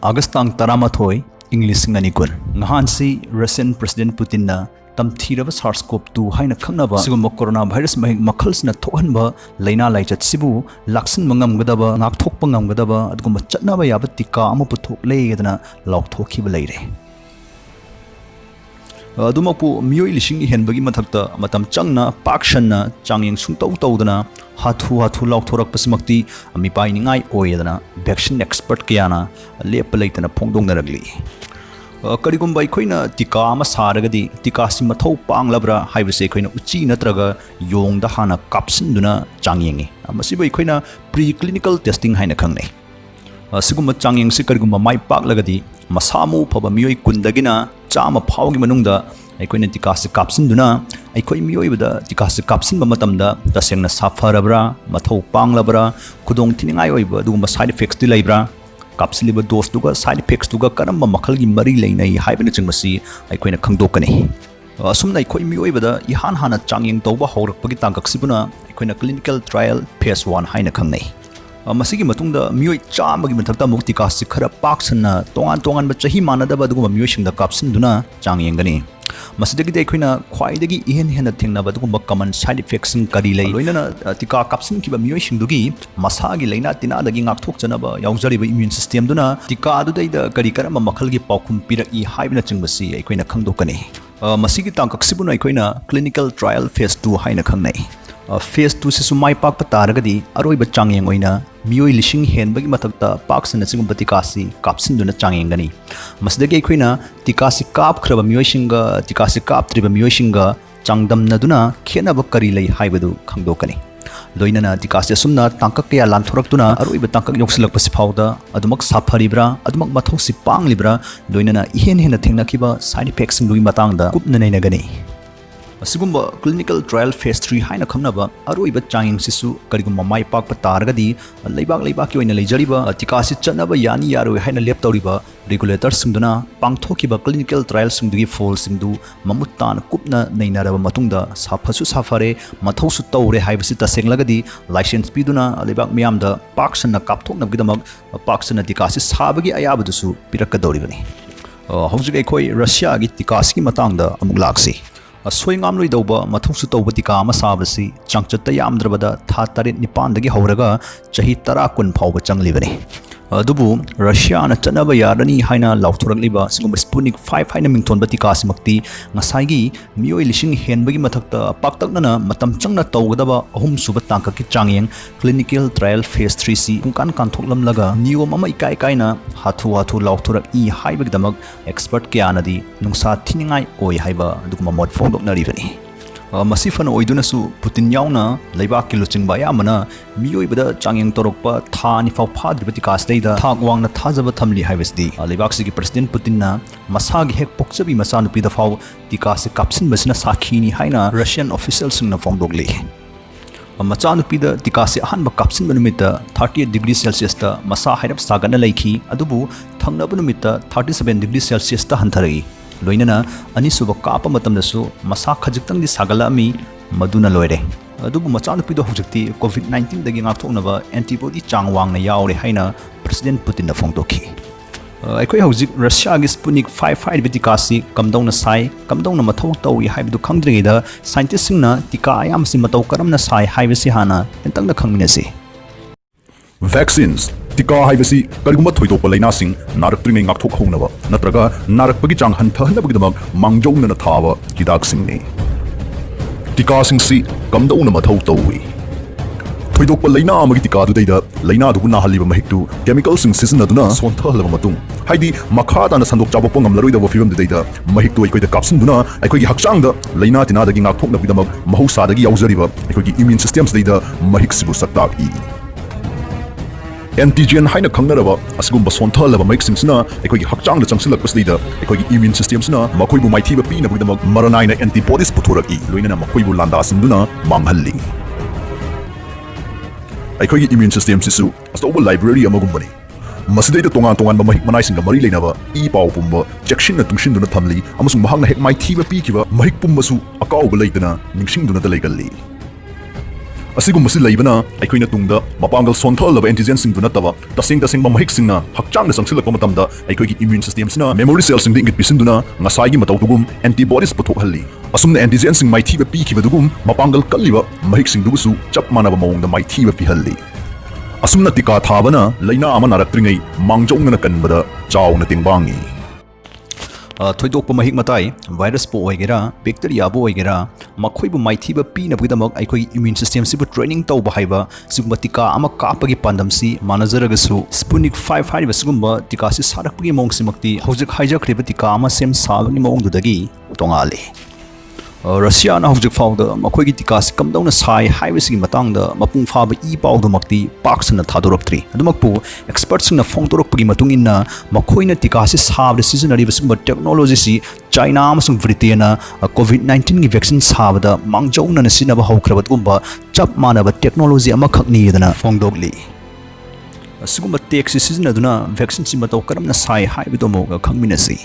August tang Karamna Mathou Touwi English ngani kun ngahan si Russian President Putin na tamthiraba SARS-CoV-2 haina khangnaba sigum coronavirus mahik makhalsna thokhanba laina laichat sibu laksin mangamgadaba ngakthokpa ngamgadaba adgumba chatnaba yaba tika amu puthok leedana laukthokhiba leire adumapu miyoi lising henbagi mathakta matam changna pakshanna changyeng sungtau taudana hathu lauthorak pasmakti amipai ningai oedana vaccine expert kayana lepa leitana phongdongnaragli karigumba aikoina tika ama saragadi tika si mathau panglabra haibase aikoina uchi natraga yongda hana kapsinduna changyengi amasiba aikoina preclinical testing haina khangnei asigumba changyeng si karigumba mai paklagadi masamu phaba miyoi kundagina chama phawgi manungda aikoina tika si kapsinduna aikoi miyoi bada tika si kapsinba matamda tasengna safarabra mathau panglabra khudong thiningai oiba dugumba side effects ti leibra kapsiliba dose duga side effects duga karamba makhalgi mari leinai haibana chingmasi aikoina khangdokani asumna aikoi miyoi bada ihan hana changyeng tawba haurakpagi tangkaksibuna aikoina clinical trial phase 1 haina khangnei masigi matungda miyoi chamagi mathakta muk tika si khara paksana tongan ba chahi manadaba duguma miyoi singda kapsinduna changyengani masidagi aikoina khwaidagi hen thengnaba dugumba common side effects sing kari lei loinana tika kapsin kiba miyoi singdugi masagi leina tina dagi ngakthok chanaba yaujariba immune system duna tika adudaida kari karama makhalgi paukhum piraki haibna chingbasi aikoina khangdokani masigi tangkaksibuna aikoina clinical trial phase 2 haina khangnei phase 2 se sumai pak pataragadi aroiba changyeng oina miyoi lising henbagi mathakta paksana sigumba tikasi kapsinduna changyengani masidagi aikoina tikasi kap khraba miyoi singa tikasi kap triba miyoi singa changdamnaduna khenaba kari lei haibadu khangdokani loinana tikasi sumna tangkak kya lanthoraktuna aroiba tangkak yoksilakpasi phawda adumak safaribra adumak mathau si panglibra loinana hen thengnakiba side effects singdugi matangda kupna nainagani asigumba clinical trial phase 3 haina khamnaba aroiba changing sisu karigumba mai pakpa taragadi leibak ki oina leijariba tikasi chatnaba yani yaroi haina lep tawriba regulators singduna pangthokiba clinical trial singdugi fall singdu mamuttan kupna neinaraba matungda safasu safare mathausu tawre haibasi tasenglagadi license piduna leibak miyamda paksana kapthoknabgidamak paksana tikasi sabagi ayabadusu pirakadoribani hojik ekoi Russia gi tikasi ki matangda amuk laksi soingam loi dauba mathusu tawba tika ama sabasi changchatta yamdrabada tha 7-9 dagi hawraga chahi 10 phawba changlibani adubu Russia na chanaba yarani haina lauthorakliba sigum Sputnik 5 haina mingthonba tika simakti ngasai miyoi lising henbagi mathakta paktaknana matam changna tawgadaba ahum suba tangkaki changyeng clinical trial phase 3 si kungkan kanthoklamlaga niyom ama ikai kaina hathu lauthorak I haibagdamak expert kyanadi nungsa thiningai oi haiba duguma mod phongdoknaribani masifana oidunasu Putin yauna leibak ki luchingba yamana miyoibada changyeng torokpa thani faw phadribati kasleida thak wangna thajaba thamli haibasdi leibak sigi president Putin na masagi hek pokchabi masanupi da faw tikase kapsin basina sakhini haina Russian officials singna phongdokli machanupi da tikase ahanba kapsin banumita 38 degrees Celsius ta masa hairap sagana laiki adubu thangna banumita 37 degrees Celsius ta hantaragi loinana anisuba kapa matamdasu masa khajiktangi sagalami maduna loire adubu machanupi do hojikti COVID-19 dagi ngathoknaba antibody changwangna yaure haina president Putin na phongtokhi aikoi hojik Russia gi Sputnik 5 bitikasi kamdongna sai kamdongna mathau tawi haibidu khangdringida scientist singna tika ayam si matau karamna sai haibisi hana entangna khangminasi vaccines tika haibasi karigumba thoidokpa lainasing naraktrining ngakthok honaba natraga narakpagi chang hanthahnabagdamak mangjongna thaba hidak singni tika singsi kamdauna mathau tawi thoidokpa laina amagi tika dudaida laina du na haliba mahiktu chemical sing sisinaduna sonthalaba matung haidi makhada na sandok chabok ngamlaroida bo film dudaida mahiktu aikoida kapsinduna aikoigi hakchangda laina tina dagi ngakthoknabagdamak mahausa dagi yaujariba aikoigi immune systems deida mahiksibu saktak I antigen haina khangnaraba asgumba sonthalaba maiksingsina aikoigi hakchangda changsilakpasleida aikoigi immune systemsna makoibu maithiba pina bugdamak maranaina antibodies puthoraki loinana makoibu landasinduna manghalli aikoigi immune system sisu astoba library amagumbani masidaida tongan ba mahik manaisinga mari leinaba I paw pumba checkshinna tungsinduna thamli amasung mahangna hek maithiba pikiba mahik pumbasu akawba leitana ningsingduna da leigalli ꯑꯁꯤꯒꯨꯝꯕꯁꯤ ꯂꯩꯕꯅ ꯑꯩꯈꯣꯏꯅ ꯇꯨꯡꯗ ꯃꯄꯥꯡꯒꯜ ꯁꯣꯟꯊꯍꯜꯂꯕ ꯑꯦꯟꯇꯤꯖꯦꯟꯁꯤꯡꯗꯨ ꯅꯠꯇꯕ ꯇꯁꯦꯡꯕ ꯃꯍꯤꯛꯁꯤꯡꯅ ꯍꯛꯆꯥꯡꯗ ꯆꯪꯁꯤꯜꯂꯛꯄ ꯃꯇꯝꯗ ꯑꯩꯈꯣꯏꯒꯤ ꯏꯝꯃ꯭ꯌꯨꯟ ꯁꯤꯁꯇꯦꯝꯁꯤꯅ ꯃꯦꯃꯣꯔꯤ ꯁꯦꯜꯁꯤꯡꯗ ꯏꯪꯒꯤꯠ ꯄꯤꯁꯤꯟꯗꯨꯅ ꯉꯁꯥꯏꯒꯤ ꯃꯇꯧꯗꯨꯒꯨꯝ ꯑꯦꯟꯇꯤꯕꯣꯗꯤꯁ ꯄꯨꯊꯣꯛꯍꯜꯂꯤ ꯑꯁꯨꯝꯅ ꯑꯦꯟꯇꯤꯖꯦꯟꯁꯤꯡ ꯃꯥꯏꯊꯤꯕ ꯄꯤꯈꯤꯕꯗꯨꯒꯨꯝ ꯃꯄꯥꯡꯒꯜ ꯀꯜꯂꯤꯕ ꯃꯍꯤꯛꯁꯤꯡꯗꯨꯕꯨꯁꯨ ꯆꯞ ꯃꯥꯟꯅꯕ ꯃꯑꯣꯡꯗ ꯃꯥꯏꯊꯤꯕ ꯄꯤꯍꯜꯂꯤ ꯑꯁꯨꯝꯅ ꯇꯤꯀꯥ ꯊꯥꯕꯅ ꯂꯩꯅꯥ ꯑꯃ ꯅꯥꯔꯛꯇ꯭ꯔꯤꯉꯩ ꯃꯥꯡꯖꯧꯅꯅ ꯀꯟꯕꯗ ꯆꯥꯎꯅ ꯇꯦꯡꯕꯥꯡꯉꯤ ꯊꯣꯏꯗꯣꯛꯄ ꯃꯍꯤꯛ ꯃꯇꯥꯏ ꯚꯥꯏꯔꯁꯄꯨ ꯑꯣꯏꯒꯦꯔꯥ ꯕꯦꯛꯇꯦꯔꯤꯌꯥꯕꯨ ꯑꯣꯏꯒꯦꯔꯥ ꯃꯈꯣꯏꯕꯨ ꯃꯥꯏꯊꯤꯕ ꯄꯤꯅꯕꯒꯤꯗꯃꯛ ꯑꯩꯈꯣꯏꯒꯤ ꯏꯝꯃ꯭ꯌꯨꯟ ꯁꯤꯁꯇꯦꯝꯁꯤꯕꯨ ꯇ꯭ꯔꯦꯅꯤꯡ ꯇꯧꯕ ꯍꯥꯏꯕ ꯁꯤꯒꯨꯝꯕ ꯇꯤꯀꯥ ꯑꯃ ꯀꯥꯞꯄꯒꯤ ꯄꯥꯟꯗꯝꯁꯤ ꯃꯥꯟꯅꯖꯔꯒꯁꯨ ꯁ꯭ꯄꯨꯇꯅꯤꯛ 5 ꯍꯥꯏꯔꯤꯕ ꯁꯤꯒꯨꯝꯕ ꯇꯤꯀꯥꯁꯤ ꯁꯥꯔꯛꯄꯒꯤ ꯃꯑꯣꯡꯁꯤꯃꯛꯇꯤ ꯍꯧꯖꯤꯛ ꯍꯥꯏꯖꯈ꯭ꯔꯤꯕ ꯇꯤꯀꯥ ꯑꯃ ꯁꯦꯝ ꯁꯥꯕꯒꯤ ꯃꯑꯣꯡꯗꯨꯗꯒꯤ ꯇꯣꯉꯥꯜꯂꯤ ꯔꯁꯤꯌꯥꯅ ꯍꯧꯖꯤꯛ ꯐꯥꯎꯗ ꯃꯈꯣꯏꯒꯤ ꯇꯤꯀꯥꯁꯤ ꯀꯝꯗꯧꯅ ꯁꯥꯏ ꯍꯥꯏꯕꯁꯤꯒꯤ ꯃꯇꯥꯡꯗ ꯃꯄꯨꯡ ꯐꯥꯕ ꯏ ꯄꯥꯎꯗꯃꯛꯇꯤ ꯄꯥꯛ ꯁꯟꯅ ꯊꯥꯗꯣꯔꯛꯇ꯭ꯔꯤ ꯑꯗꯨꯃꯛꯄꯨ ꯑꯦꯛꯁꯄꯔꯠꯁꯤꯡꯅ ꯐꯣꯡꯗꯣꯔꯛꯄꯒꯤ ꯃꯇꯨꯡ ꯏꯟꯅ ꯃꯈꯣꯏꯅ ꯇꯤꯀꯥꯁꯤ ꯁꯥꯕꯗ ꯁꯤꯖꯤꯟꯅꯔꯤꯕ ꯁꯤꯒꯨꯝꯕ ꯇꯦꯛꯅꯣꯂꯣꯖꯤꯁꯤ ꯆꯥꯏꯅꯥ ꯑꯃꯁꯨꯡ ꯕ꯭ꯔꯤꯇꯦꯟꯅ ꯀꯣꯚꯤꯗ-19ꯒꯤ ꯚꯦꯛꯁꯤꯟ ꯁꯥꯕꯗ ꯃꯥꯡꯖꯧꯅꯅ ꯁꯤꯖꯤꯟꯅꯕ ꯍꯧꯈ꯭ꯔꯕꯒꯨꯝꯕ ꯆꯞ ꯃꯥꯟꯅꯕ ꯇꯦꯛꯅꯣꯂꯣꯖꯤ ꯑꯃꯈꯛꯅꯤꯗꯅ ꯐꯣꯡꯗꯣꯛꯂꯤ ꯑꯁꯤꯒꯨꯝꯕ ꯇꯦꯛꯁꯤ ꯁꯤꯖꯤꯟꯅꯗꯨꯅ ꯚꯦꯛꯁꯤꯟꯁꯤ ꯃꯇꯧ ꯀꯔꯝꯅ ꯁꯥꯏ ꯍꯥꯏꯕꯗꯨ ꯑꯃꯨꯛ ꯈꯪꯃꯤꯟꯅꯁꯤ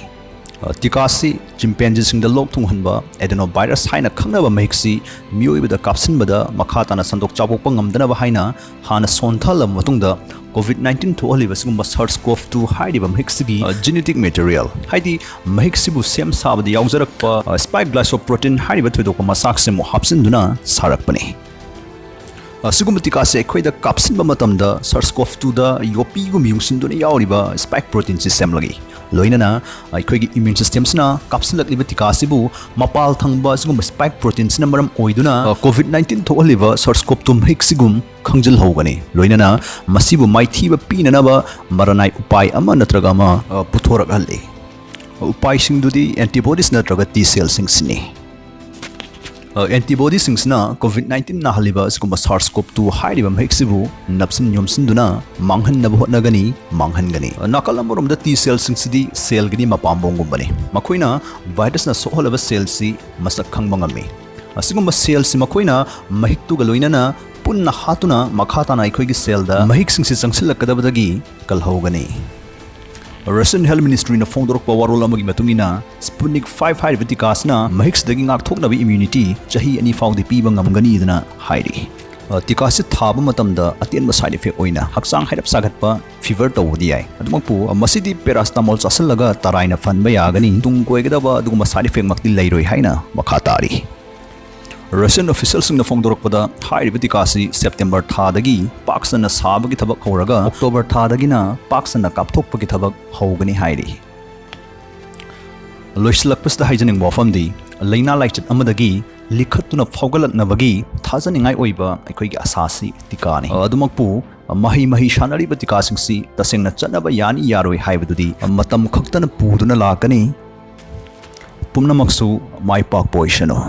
ꯇꯤꯀꯥꯁꯤ ꯆꯤꯝꯄꯦꯟꯖꯤꯁꯤꯡꯗ ꯂꯣꯛ ꯊꯨꯡꯍꯟꯕ ꯑꯦꯗꯦꯅꯣꯚꯥꯏꯔꯁ ꯍꯥꯏꯅ ꯈꯪꯅꯕ ꯃꯍꯤꯛꯁꯤ ꯃꯤꯑꯣꯏꯕꯗ ꯀꯥꯞꯁꯤꯟꯕꯗ ꯃꯈꯥ ꯇꯥꯅ ꯁꯟꯗꯣꯛ ꯆꯥꯎꯊꯣꯛꯄ ꯉꯝꯗꯅꯕ ꯍꯥꯏꯅ ꯍꯥꯟꯅ ꯁꯣꯟꯊꯍꯜꯂꯕ ꯃꯇꯨꯡꯗ ꯀꯣꯚꯤꯗ-19 ꯊꯣꯛꯍꯜꯂꯤꯕ ꯁꯤꯒꯨꯝꯕ SARS-CoV-2 ꯍꯥꯏꯔꯤꯕ ꯃꯍꯤꯛꯁꯤꯒꯤ ꯖꯤꯅꯦꯇꯤꯛ ꯃꯦꯇꯔꯤꯌꯦꯜ ꯍꯥꯏꯗꯤ ꯃꯍꯤꯛꯁꯤꯕꯨ ꯁꯦꯝ ꯁꯥꯕꯗ ꯌꯥꯎꯖꯔꯛꯄ ꯁ꯭ꯄꯥꯏꯛ ꯒ꯭ꯂꯥꯏꯁꯣꯄ꯭ꯔꯣꯇꯤꯟ ꯍꯥꯏꯔꯤꯕ ꯊꯣꯏꯗꯣꯛꯄ ꯃꯆꯥꯛꯁꯤ ꯑꯃꯨꯛ ꯍꯥꯞꯆꯤꯟꯗꯨꯅ ꯁꯥꯔꯛꯄꯅꯤ ꯑꯁꯤꯒꯨꯝꯕ ꯇꯤꯀꯥꯁꯦ ꯑꯩꯈꯣꯏꯗ ꯀꯥꯞꯁꯤꯟꯕ ꯃꯇꯝꯗ SARS-CoV-2ꯗ ꯌꯣꯄꯤꯒꯨꯝꯕ ꯌꯨꯡꯁꯤꯟꯗꯨꯅ ꯌꯥꯎꯔꯤꯕ ꯁ꯭ꯄꯥꯏꯛ ꯄ꯭ꯔꯣꯇꯤꯟꯁꯤ ꯁꯦꯝꯂꯛꯏ ꯂꯣꯏꯅꯅ ꯑꯩꯈꯣꯏꯒꯤ ꯏꯝꯃ꯭ꯌꯨꯟ ꯁꯤꯁꯇꯦꯝꯁꯤꯅ ꯀꯥꯞꯁꯤꯜꯂꯛꯂꯤꯕ ꯇꯤꯀꯥꯁꯤꯕꯨ ꯃꯄꯥꯜ ꯊꯪꯕ ꯑꯁꯤꯒꯨꯝꯕ ꯁ꯭ꯄꯥꯏꯛ ꯄ꯭ꯔꯣꯇꯤꯟꯁꯤꯅ ꯃꯔꯝ ꯑꯣꯏꯗꯨꯅ ꯀꯣꯚꯤꯗ-19 ꯊꯣꯛꯍꯜꯂꯤꯕ SARS-CoV-2 ꯃꯍꯤꯛꯁꯤꯒꯨꯝ ꯈꯪꯖꯤꯜꯍꯧꯒꯅꯤ ꯂꯣꯏꯅꯅ ꯃꯁꯤꯕꯨ ꯃꯥꯏꯊꯤꯕ ꯄꯤꯅꯅꯕ ꯃꯔꯅꯥꯏ ꯎꯄꯥꯏ ꯑꯃ ꯅꯠꯇ꯭ꯔꯒ ꯑꯃ ꯄꯨꯊꯣꯔꯛꯍꯜꯂꯤ ꯎꯄꯥꯏꯁꯤꯡꯗꯨꯗꯤ ꯑꯦꯟꯇꯤꯕꯣꯗꯤꯁ ꯅꯠꯇ꯭ꯔꯒ ꯇꯤ ꯁꯦꯜꯁꯤꯡꯁꯤꯅꯤ ꯑꯦꯟꯇꯤꯕꯣꯗꯤꯁꯤꯡꯁꯤꯅ ꯀꯣꯚꯤꯗ-19 ꯅꯥꯍꯜꯂꯤꯕ ꯑꯁꯤꯒꯨꯝꯕ SARS-CoV-2 ꯍꯥꯏꯔꯤꯕ ꯃꯍꯤꯛꯁꯤꯕꯨ ꯅꯞꯁꯤꯟ ꯌꯣꯝꯁꯤꯟꯗꯨꯅ ꯃꯥꯡꯍꯟꯅꯕ ꯍꯣꯠꯅꯒꯅꯤ ꯃꯥꯡꯍꯟꯒꯅꯤ ꯅꯥꯀꯜ ꯑꯃꯔꯣꯝꯗ ꯇꯤ ꯁꯦꯜꯁꯤꯡꯁꯤꯗꯤ ꯁꯦꯜꯒꯤ ꯃꯄꯥꯝꯕꯣꯝꯒꯨꯝꯕꯅꯤ ꯃꯈꯣꯏꯅ ꯚꯥꯏꯔꯁꯅ ꯁꯣꯛꯍꯜꯂꯕ ꯁꯦꯜꯁꯤ ꯃꯁꯛ ꯈꯪꯕ ꯉꯝꯃꯤ ꯑꯁꯤꯒꯨꯝꯕ ꯁꯦꯜꯁꯤ ꯃꯈꯣꯏꯅ ꯃꯍꯤꯛꯇꯨꯒ ꯂꯣꯏꯅꯅ ꯄꯨꯟꯅ ꯍꯥꯠꯇꯨꯅ ꯃꯈꯥ ꯇꯥꯅ ꯑꯩꯈꯣꯏꯒꯤ ꯁꯦꯜꯗ ꯃꯍꯤꯛꯁꯤꯡꯁꯤ ꯆꯪꯁꯤꯜꯂꯛꯀꯗꯕꯗꯒꯤ ꯀꯜꯍꯧꯒꯅꯤ ꯔꯁꯤꯌꯟ ꯍꯦꯜꯊ ꯃꯤꯅꯤꯁꯇ꯭ꯔꯤꯅ ꯐꯣꯡꯗꯣꯔꯛꯄ ꯋꯥꯔꯣꯜ ꯑꯃꯒꯤ ꯃꯇꯨꯡ ꯏꯟꯅ ꯁ꯭ꯄꯨꯇꯅꯤꯛ 5 ꯍꯥꯏꯔꯤꯕ ꯇꯤꯀꯥꯁꯤꯅ ꯃꯍꯤꯛꯁꯤꯗꯒꯤ ꯉꯥꯛꯊꯣꯛꯅꯕ ꯏꯝꯃ꯭ꯌꯨꯅꯤꯇꯤ ꯆꯍꯤ 2 ꯐꯥꯎꯗꯤ ꯄꯤꯕ ꯉꯝꯒꯅꯤꯗꯅ ꯍꯥꯏꯔꯤ ꯇꯤꯀꯥꯁꯤ ꯊꯥꯕ ꯃꯇꯝꯗ ꯑꯇꯦꯟꯕ ꯁꯥꯏꯗ ꯏꯐꯦꯛ ꯑꯣꯏꯅ ꯍꯛꯆꯥꯡ ꯍꯥꯏꯔꯞ ꯁꯥꯒꯠꯄ ꯐꯤꯚꯔ ꯇꯧꯕꯗꯤ ꯌꯥꯏ ꯑꯗꯨꯃꯛꯄꯨ ꯃꯁꯤꯗꯤ ꯄꯦꯔꯥꯁꯇꯥꯃꯣꯜ ꯆꯥꯁꯤꯜꯂꯒ ꯇꯔꯥꯏꯅ ꯐꯟꯕ ꯌꯥꯒꯅꯤ ꯇꯨꯡ ꯀꯣꯏꯒꯗꯕ ꯑꯗꯨꯒꯨꯝꯕ ꯁꯥꯏꯗ ꯏꯐꯦꯛꯃꯛꯇꯤ ꯂꯩꯔꯣꯏ ꯍꯥꯏꯅ ꯃꯈꯥ ꯇꯥꯔꯤ ꯔꯁꯤꯌꯟ ꯑꯣꯐꯤꯁꯤꯌꯦꯜꯁꯤꯡꯅ ꯐꯣꯡꯗꯣꯔꯛꯄꯗ ꯍꯥꯏꯔꯤꯕ ꯇꯤꯀꯥꯁꯤ ꯁꯦꯞꯇꯦꯝꯕꯔ ꯊꯥꯗꯒꯤ ꯄꯥꯛ ꯁꯟꯅ ꯁꯥꯕꯒꯤ ꯊꯕꯛ ꯍꯧꯔꯒ ꯑꯣꯛꯇꯣꯕꯔ ꯊꯥꯗꯒꯤꯅ ꯄꯥꯛ ꯁꯟꯅ ꯀꯥꯞꯊꯣꯛꯄꯒꯤ ꯊꯕꯛ ꯍꯧꯒꯅꯤ ꯍꯥꯏꯔꯤ ꯂꯣꯏꯁꯤꯜꯂꯛꯄꯁꯤꯗ ꯍꯥꯏꯖꯅꯤꯡꯕ ꯋꯥꯐꯝꯗꯤ ꯂꯩꯅꯥ ꯂꯥꯏꯆꯠ ꯑꯃꯗꯒꯤ ꯂꯤꯈꯠꯇꯨꯅ ꯐꯥꯎꯒꯠꯂꯛꯅꯕꯒꯤ ꯊꯥꯖꯅꯤꯡꯉꯥꯏ ꯑꯣꯏꯕ ꯑꯩꯈꯣꯏꯒꯤ ꯑꯁꯥꯁꯤ ꯇꯤꯀꯥꯅꯤ ꯑꯗꯨꯃꯛꯄꯨ ꯃꯍꯩ ꯁꯥꯟꯅꯔꯤꯕ ꯇꯤꯀꯥꯁꯤꯡꯁꯤ ꯇꯁꯦꯡꯅ ꯆꯠꯅꯕ ꯌꯥꯅꯤ ꯌꯥꯔꯣꯏ ꯍꯥꯏꯕꯗꯨꯗꯤ ꯃꯇꯝ ꯈꯛꯇꯅ ꯄꯨꯗꯨꯅ ꯂꯥꯛꯀꯅꯤ ꯄꯨꯝꯅꯃꯛꯁꯨ ꯃꯥꯏ ꯄꯥꯛꯄ ꯑꯣꯏꯁꯅꯨ